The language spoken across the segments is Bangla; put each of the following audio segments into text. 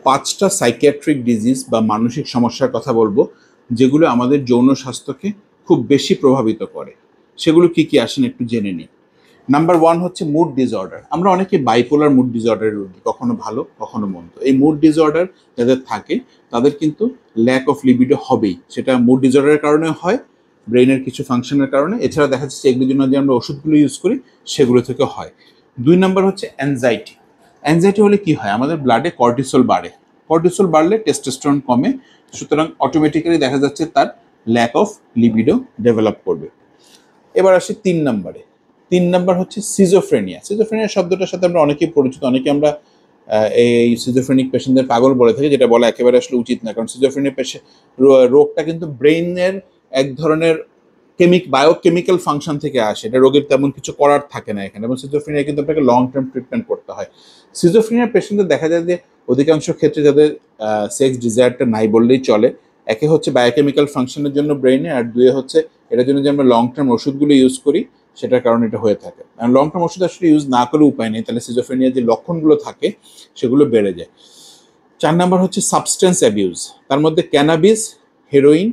5টা সাইকিয়াট্রিক ডিজিজ বা মানসিক সমস্যার কথা বলবো যেগুলো আমাদের যৌন স্বাস্থ্যকে খুব বেশি প্রভাবিত করে। সেগুলো কি কি আসেন একটু জেনে নিই। নাম্বার 1 হচ্ছে মুড ডিসঅর্ডার। আমরা অনেকে বাইপোলার মুড ডিসঅর্ডারের রোগী, কখনো ভালো কখনো মন্দ। এই মুড ডিসঅর্ডার যাদের থাকে তাদের কিন্তু ল্যাক অফ লিবিডো হবেই। সেটা মুড ডিসঅর্ডারের কারণে হয়, ব্রেনের কিছু ফাংশনের কারণে, এছাড়া দেখা যাচ্ছে এগুলোর জন্য যে আমরা ওষুধগুলো ইউজ করি সেগুলো থেকে হয়। 2 নাম্বার হচ্ছে অ্যাংজাইটি। অ্যাংজাইটি হলে কি হয়, আমাদের ব্লাডে কর্টিসল বাড়ে। কর্টিসল বাড়লে টেস্টোস্টেরন কমে, সুতরাং অটোমেটিক্যালি দেখা যাচ্ছে তার ল্যাক অফ লিবিডো ডেভেলপ করবে। এবার আসি 3 নাম্বারে। 3 নাম্বার হচ্ছে সিজোফ্রেনিয়া। সিজোফ্রেনিয়া শব্দটার সাথে আমরা অনেকেই পরিচিত, অনেকে আমরা এই সিজোফ্রেনিক পেশেন্টদের পাগল বলে থাকি, যেটা বলা একেবারে আসলে উচিত না। কারণ সিজোফ্রেনিয়া রোগটা কিন্তু ব্রেইনের এক ধরনের বায়োকেমিক্যাল ফাংশন থেকে আসে। এটা রোগের তেমন কিছু করার থাকে না এখানে, এবং সিজোফ্রেনিয়া কিন্তু আপনাকে লং টার্ম ট্রিটমেন্ট করতে হয়। সিজোফ্রেনিয়া পেশেন্টদের দেখা যায় যে অধিকাংশ ক্ষেত্রে যাদের সেক্স ডিজায়ারটা নাই বললেই চলে। একে হচ্ছে বায়োকেমিক্যাল ফাংশনের জন্য ব্রেইনে, আর 2 হচ্ছে এটার জন্য যে আমরা লং টার্ম ওষুধগুলো ইউজ করি সেটার কারণে এটা হয়ে থাকে। আর লং টার্ম ওষুধ আসলে ইউজ না করে উপায় নেই, তাহলে সিজোফ্রেনিয়ার যে লক্ষণগুলো থাকে সেগুলো বেড়ে যায়। 4 নাম্বার হচ্ছে সাবস্টেন্স অ্যাবিউজ। তার মধ্যে ক্যানাবিস, হেরোইন,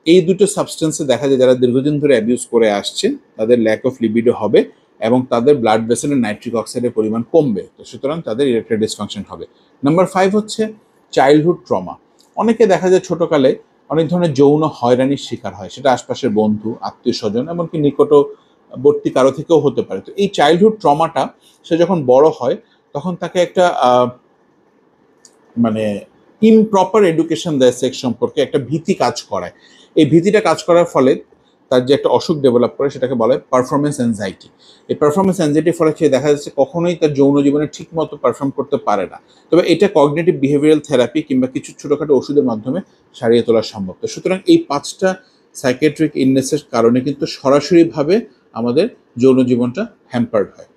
এই দুটো সাবস্টেন্সে দেখা যায় যারা দীর্ঘদিন ধরে অ্যাবিউজ করে আসছেন তাদের ল্যাক অফ লিবিডো হবে এবং তাদের ব্লাড ভেসেলের নাইট্রিক অক্সাইডের পরিমাণ কমবে, তো সুতরাং তাদের ইরেকটাইল ডিসফাংশন হবে। নাম্বার 5 হচ্ছে চাইল্ডহুড ট্রমা। অনেকে দেখা যায় ছোটকালে অনেক ধরনের যৌন হয়রানির শিকার হয়, সেটা আশপাশের বন্ধু, আত্মীয় স্বজন, এমনকি নিকটবর্তী কারো থেকেও হতে পারে। তো এই চাইল্ডহুড ট্রমাটা সে যখন বড় হয় তখন তাকে একটা মানে ইমপ্রপার এডুকেশন দেয় সেক্স সম্পর্কে, একটা ভীতি কাজ করায়। এই ভীতিটা কাজ করার ফলে তার যে একটা অসুখ ডেভেলপ করে সেটাকে বলে পারফরমেন্স অ্যাংজাইটি। এই পারফরমেন্স অ্যাংজাইটির ফলে সে দেখা যাচ্ছে কখনোই তার যৌন জীবনে ঠিক মতো পারফর্ম করতে পারে না। তবে এটা কগনিটিভ বিহেভিয়ারাল থেরাপি কিংবা কিছু ছোটোখাটো ওষুধের মাধ্যমে সারিয়ে তোলা সম্ভব। তো সুতরাং এই 5টা সাইকিয়াট্রিক ইলনেসের কারণে কিন্তু সরাসরিভাবে আমাদের যৌন জীবনটা হ্যাম্পার্ড হয়।